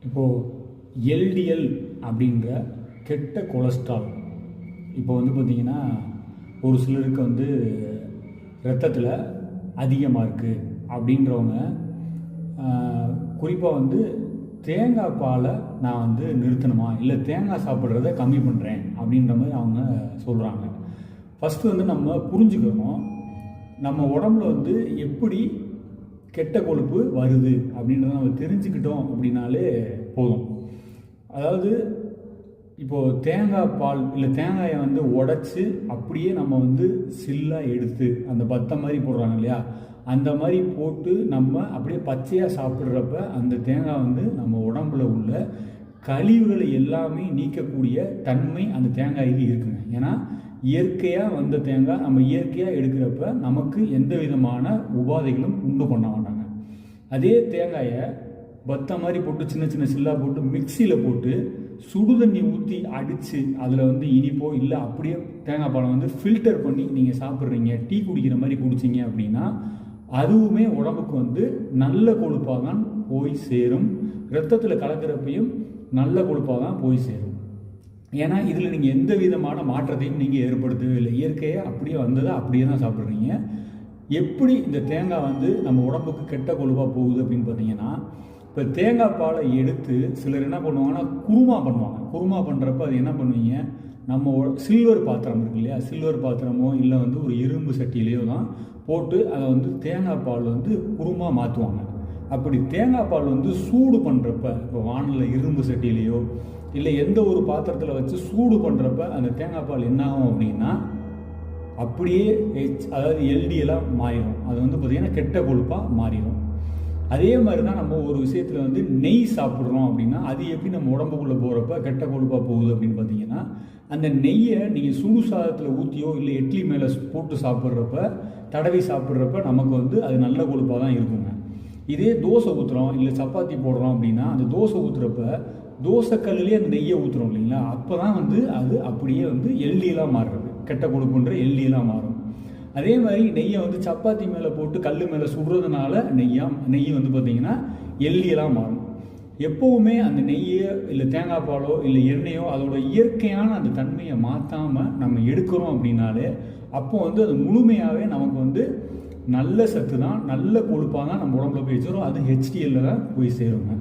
இப்போது எல்டிஎல் அப்படின்ற கெட்ட கொலஸ்ட்ரால் இப்போ வந்து பார்த்திங்கன்னா ஒரு சிலருக்கு வந்து இரத்தத்தில் அதிகமாக இருக்குது அப்படின்றவங்க குறிப்பாக வந்து தேங்காய் பாலை நான் வந்து நிறுத்தணுமா இல்லை தேங்காய் சாப்பிட்றத கம்மி பண்ணுறேன் அப்படின்ற மாதிரி அவங்க சொல்கிறாங்க. ஃபஸ்ட்டு வந்து நம்ம புரிஞ்சுக்கணும், நம்ம உடம்புல வந்து எப்படி கெட்ட கொழுப்பு வருது அப்படின்றத நம்ம தெரிஞ்சுக்கிட்டோம் அப்படின்னாலே போதும். அதாவது இப்போது தேங்காய் பால் இல்லை தேங்காயை வந்து உடச்சி அப்படியே நம்ம வந்து சில்லாக எடுத்து அந்த பத்தை மாதிரி போடுறாங்க இல்லையா, அந்த மாதிரி போட்டு நம்ம அப்படியே பச்சையாக சாப்பிட்றப்ப அந்த தேங்காய் வந்து நம்ம உடம்புல உள்ள கழிவுகளை எல்லாமே நீக்கக்கூடிய தன்மை அந்த தேங்காய்க்கு இருக்குங்க. ஏன்னா இயற்கையாக வந்த தேங்காய் நம்ம இயற்கையாக எடுக்கிறப்ப நமக்கு எந்த விதமான உபாதைகளும் உண்டு பண்ண மாட்டாங்க. அதே தேங்காயை பத்தை மாதிரி போட்டு சின்ன சின்ன சில்லாக போட்டு மிக்சியில் போட்டு சுடுதண்ணி ஊற்றி அடித்து அதில் வந்து இனிப்போ இல்லை அப்படியே தேங்காய் பாலை வந்து ஃபில்டர் பண்ணி நீங்கள் சாப்பிட்றீங்க, டீ குடிக்கிற மாதிரி குடிச்சிங்க அப்படின்னா அதுவுமே உடம்புக்கு வந்து நல்ல கொழுப்பாக தான் போய் சேரும். இரத்தத்தில் கலக்கிறப்பையும் நல்ல கொழுப்பாக தான் போய் சேரும். ஏன்னா இதில் நீங்கள் எந்த விதமான மாற்றத்தையும் நீங்கள் ஏற்படுத்தவே இல்லை. இயற்கையாக அப்படியே வந்ததை அப்படியே தான் சாப்பிட்றீங்க. எப்படி இந்த தேங்காய் வந்து நம்ம உடம்புக்கு கெட்ட கொழுப்பாக போகுது அப்படின்னு பார்த்தீங்கன்னா, இப்போ தேங்காய் பாலை எடுத்து சிலர் என்ன பண்ணுவாங்கன்னா குருமா பண்ணுவாங்க. குருமா பண்ணுறப்ப அது என்ன பண்ணுவீங்க, நம்ம சில்வர் பாத்திரம் இருக்கு இல்லையா, சில்வர் பாத்திரமோ இல்லை வந்து ஒரு இரும்பு சட்டியிலையோ தான் போட்டு அதை வந்து தேங்காய் பால் வந்து குருமா மாற்றுவாங்க. அப்படி தேங்காய் பால் வந்து சூடு பண்ணுறப்ப இப்போ வானில் இரும்பு சட்டியிலையோ இல்லை எந்த ஒரு பாத்திரத்தில் வச்சு சூடு பண்ணுறப்ப அந்த தேங்காய் பால் என்ன ஆகும் அப்படின்னா அப்படியே அதாவது எல்டிஎலாக மாறிடும். அது வந்து பார்த்திங்கன்னா கெட்ட கொழுப்பாக மாறிடும். அதே மாதிரி தான் நம்ம ஒரு விஷயத்தில் வந்து நெய் சாப்பிட்றோம் அப்படின்னா அது எப்படி நம்ம உடம்புக்குள்ளே போகிறப்ப கெட்ட கொழுப்பாக போகுது அப்படின்னு பார்த்தீங்கன்னா, அந்த நெய்யை நீங்கள் சுடு சாதத்தில் ஊற்றியோ இல்லை இட்லி மேலே போட்டு சாப்பிட்றப்ப தடவி சாப்பிட்றப்ப நமக்கு வந்து அது நல்ல கொழுப்பாக தான் இருக்குங்க. இதே தோசை ஊற்றுறோம் இல்லை சப்பாத்தி போடுறோம் அப்படின்னா அந்த தோசை ஊற்றுறப்ப தோசைக்கல்லையே அந்த நெய்யை ஊற்றுறோம் இல்லைங்களா, அப்போ தான் வந்து அது அப்படியே வந்து எல்டிஎலாக மாறுறது, கெட்ட கொழுப்புன்ற எல்டிஎலாக மாறும். அதே மாதிரி நெய்யை வந்து சப்பாத்தி மேலே போட்டு கல் மேலே சுடுறதுனால நெய் வந்து பார்த்திங்கன்னா எல்டிஎலாக மாறும். எப்போவுமே அந்த நெய்யோ இல்லை தேங்காய் பாலோ இல்லை எண்ணெயோ அதோட இயற்கையான அந்த தன்மையை மாற்றாமல் நம்ம எடுக்கிறோம் அப்படின்னாலே அப்போ வந்து அது முழுமையாகவே நமக்கு வந்து நல்ல சத்து தான், நல்ல கொழுப்பாக தான் நம்ம உடம்புல போய் சேரும். அது ஹெச்டிஎல்ல தான் போய் சேருங்க.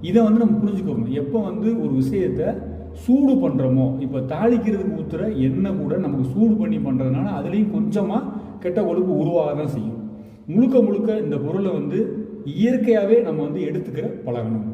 இதை வந்து நம்ம புரிஞ்சுக்கணும். எப்போ வந்து ஒரு விஷயத்தை சூடு பண்ணுறோமோ, இப்போ தாளிக்கிறதுக்கு ஊற்றுற எண்ணெய் கூட நமக்கு சூடு பண்ணி பண்ணுறதுனால அதுலேயும் கொஞ்சமாக கெட்ட கொழுப்பு உருவாக தான் செய்யும். முழுக்க முழுக்க இந்த பொருளை வந்து இயற்கையாகவே நம்ம வந்து எடுத்துக்கிற பழகணும்.